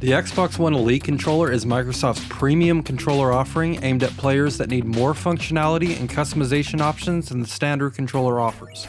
The Xbox One Elite controller is Microsoft's premium controller offering aimed at players that need more functionality and customization options than the standard controller offers.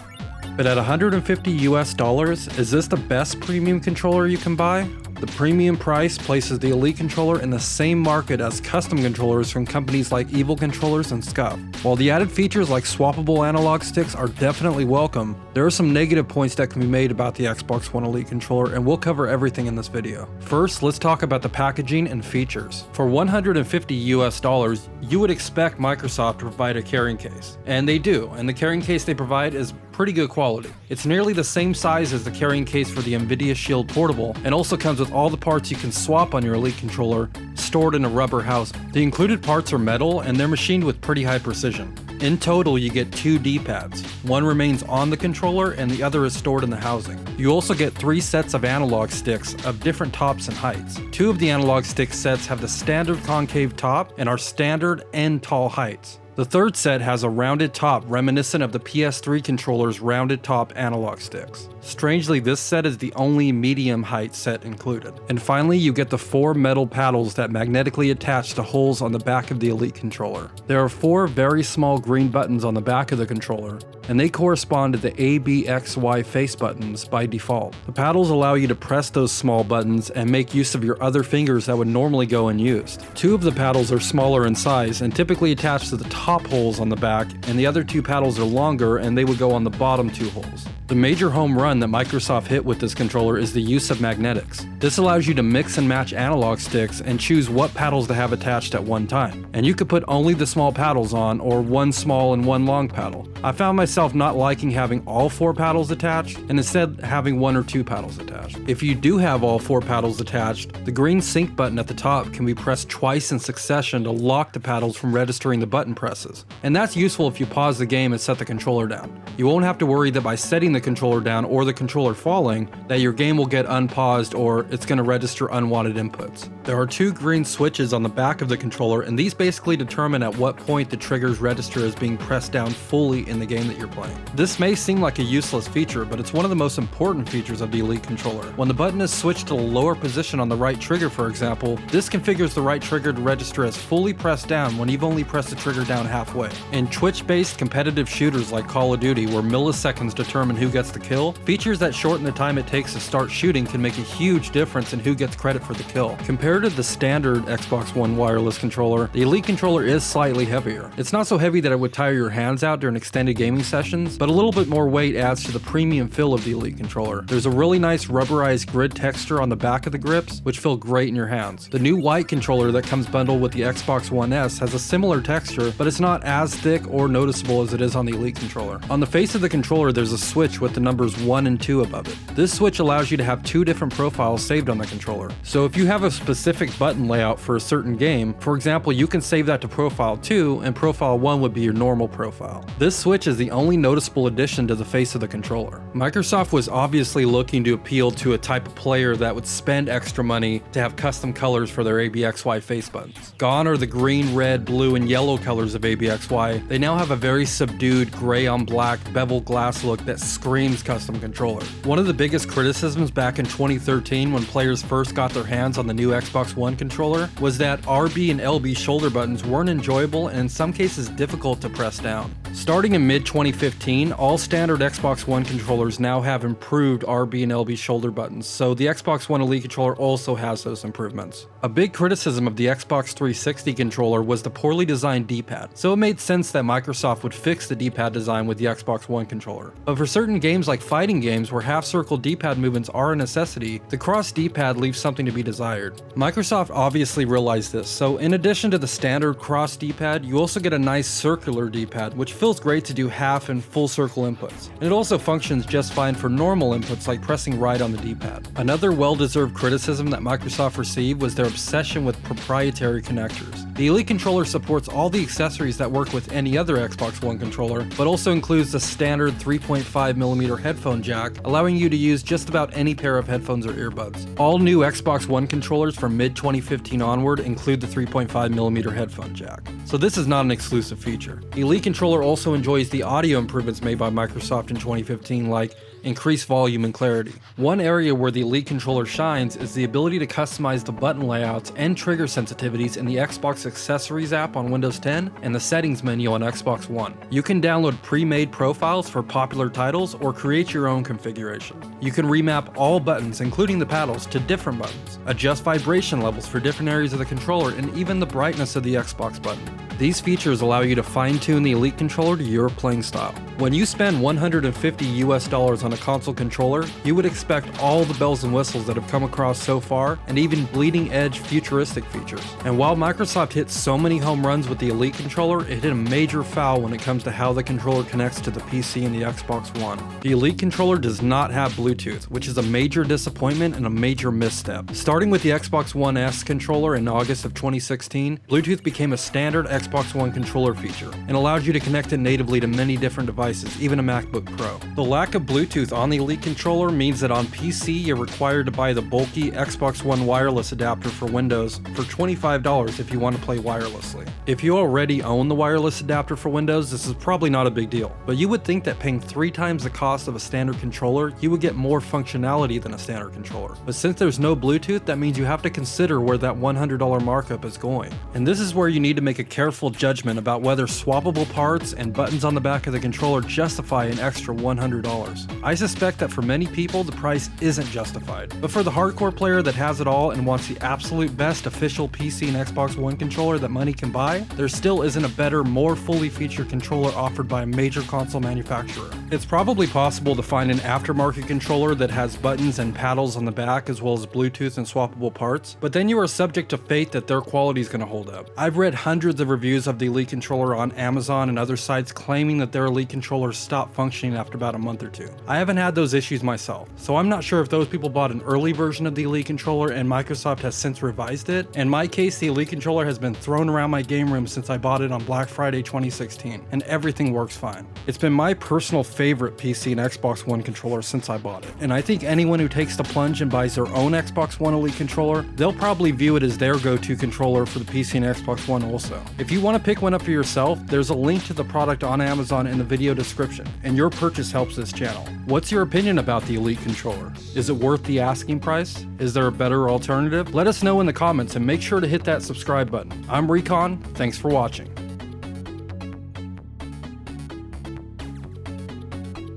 But at $150 is this the best premium controller you can buy? The premium price places the Elite controller in the same market as custom controllers from companies like Evil Controllers and Scuf. While the added features like swappable analog sticks are definitely welcome, there are some negative points that can be made about the Xbox One Elite controller, and we'll cover everything in this video. First, let's talk about the packaging and features. For $150, you would expect Microsoft to provide a carrying case, and they do, and the carrying case they provide is pretty good quality. It's nearly the same size as the carrying case for the Nvidia Shield Portable, and also comes with all the parts you can swap on your Elite controller, stored in a rubber housing. The included parts are metal, and they're machined with pretty high precision. In total, you get 2 D-pads. One remains on the controller, and the other is stored in the housing. You also get 3 sets of analog sticks of different tops and heights. 2 of the analog stick sets have the standard concave top and are standard and tall heights. The third set has a rounded top reminiscent of the PS3 controller's rounded top analog sticks. Strangely, this set is the only medium height set included. And finally, you get the 4 metal paddles that magnetically attach to holes on the back of the Elite controller. There are 4 very small green buttons on the back of the controller, and they correspond to the A, B, X, Y face buttons by default. The paddles allow you to press those small buttons and make use of your other fingers that would normally go unused. 2 of the paddles are smaller in size and typically attach to the top holes on the back, and the other 2 paddles are longer and they would go on the bottom 2 holes. The major home run that Microsoft hit with this controller is the use of magnetics. This allows you to mix and match analog sticks and choose what paddles to have attached at one time. And you could put only the small paddles on, or 1 small and 1 long paddle. I found myself not liking having all 4 paddles attached, and instead having 1 or 2 paddles attached. If you do have all 4 paddles attached, the green sync button at the top can be pressed twice in succession to lock the paddles from registering the button presses. And that's useful if you pause the game and set the controller down. You won't have to worry that by setting the controller down or the controller falling, that your game will get unpaused or it's going to register unwanted inputs. There are 2 green switches on the back of the controller, and these basically determine at what point the triggers register as being pressed down fully in the game that you're playing. This may seem like a useless feature, but it's one of the most important features of the Elite controller. When the button is switched to the lower position on the right trigger, for example, this configures the right trigger to register as fully pressed down when you've only pressed the trigger down halfway. In Twitch-based competitive shooters like Call of Duty, where milliseconds determine who gets the kill, features that shorten the time it takes to start shooting can make a huge difference in who gets credit for the kill. Compared to the standard Xbox One wireless controller, the Elite controller is slightly heavier. It's not so heavy that it would tire your hands out during extended gaming sessions, but a little bit more weight adds to the premium feel of the Elite controller. There's a really nice rubberized grid texture on the back of the grips, which feel great in your hands. The new white controller that comes bundled with the Xbox One S has a similar texture, but it's not as thick or noticeable as it is on the Elite controller. On the face of the controller, there's a switch with the numbers 1 and 2 above it. This switch allows you to have 2 different profiles saved on the controller. So if you have a specific button layout for a certain game, for example, you can save that to profile 2, and profile 1 would be your normal profile. This switch is the only noticeable addition to the face of the controller. Microsoft was obviously looking to appeal to a type of player that would spend extra money to have custom colors for their ABXY face buttons. Gone are the green, red, blue, and yellow colors of ABXY. They now have a very subdued gray on black beveled glass look that screams custom controller. One of the biggest criticisms back in 2013 when players first got their hands on the new Xbox One controller was that RB and LB shoulder buttons weren't enjoyable and in some cases difficult to press down. Starting in mid-2015, all standard Xbox One controllers now have improved RB and LB shoulder buttons, so the Xbox One Elite controller also has those improvements. A big criticism of the Xbox 360 controller was the poorly designed D-pad, so it made sense that Microsoft would fix the D-pad design with the Xbox One controller. But for certain games like fighting games where half-circle D-pad movements are a necessity, the cross D-pad leaves something to be desired. Microsoft obviously realized this, so in addition to the standard cross D-pad, you also get a nice circular D-pad, which feels great to do half and full circle inputs. And it also functions just fine for normal inputs like pressing right on the D-pad. Another well-deserved criticism that Microsoft received was their obsession with proprietary connectors. The Elite controller supports all the accessories that work with any other Xbox One controller, but also includes the standard 3.5mm headphone jack, allowing you to use just about any pair of headphones or earbuds. All new Xbox One controllers from mid-2015 onward include the 3.5mm headphone jack. So this is not an exclusive feature. The Elite controller also enjoys the audio improvements made by Microsoft in 2015, like increase volume and clarity. One area where the Elite controller shines is the ability to customize the button layouts and trigger sensitivities in the Xbox Accessories app on Windows 10 and the settings menu on Xbox One. You can download pre-made profiles for popular titles or create your own configuration. You can remap all buttons, including the paddles, to different buttons, adjust vibration levels for different areas of the controller, and even the brightness of the Xbox button. These features allow you to fine-tune the Elite controller to your playing style. When you spend $150 on a console controller, you would expect all the bells and whistles that have come across so far, and even bleeding-edge futuristic features. And while Microsoft hit so many home runs with the Elite controller, it hit a major foul when it comes to how the controller connects to the PC and the Xbox One. The Elite controller does not have Bluetooth, which is a major disappointment and a major misstep. Starting with the Xbox One S controller in August of 2016, Bluetooth became a standard Xbox One controller feature and allowed you to connect it natively to many different devices, even a MacBook Pro. The lack of Bluetooth on the Elite controller means that on PC you're required to buy the bulky Xbox One wireless adapter for Windows for $25 if you want to play wirelessly. If you already own the wireless adapter for Windows, this is probably not a big deal, but you would think that paying 3 times the cost of a standard controller, you would get more functionality than a standard controller. But since there's no Bluetooth, that means you have to consider where that $100 markup is going. And this is where you need to make a careful judgment about whether swappable parts and buttons on the back of the controller justify an extra $100. I suspect that for many people the price isn't justified, but for the hardcore player that has it all and wants the absolute best official PC and Xbox One controller that money can buy, there still isn't a better, more fully featured controller offered by a major console manufacturer. It's probably possible to find an aftermarket controller that has buttons and paddles on the back as well as Bluetooth and swappable parts, but then you are subject to fate that their quality is going to hold up. I've read hundreds of reviews of the Elite controller on Amazon and other sites claiming that their Elite controllers stopped functioning after about a month or two. I haven't had those issues myself, so I'm not sure if those people bought an early version of the Elite controller and Microsoft has since revised it. In my case, the Elite controller has been thrown around my game room since I bought it on Black Friday 2016, and everything works fine. It's been my personal favorite PC and Xbox One controller since I bought it, and I think anyone who takes the plunge and buys their own Xbox One Elite controller, they'll probably view it as their go-to controller for the PC and Xbox One also. If you want to pick one up for yourself, there's a link to the product on Amazon in the video description, and your purchase helps this channel. What's your opinion about the Elite controller? Is it worth the asking price? Is there a better alternative? Let us know in the comments and make sure to hit that subscribe button. I'm Recon, thanks for watching.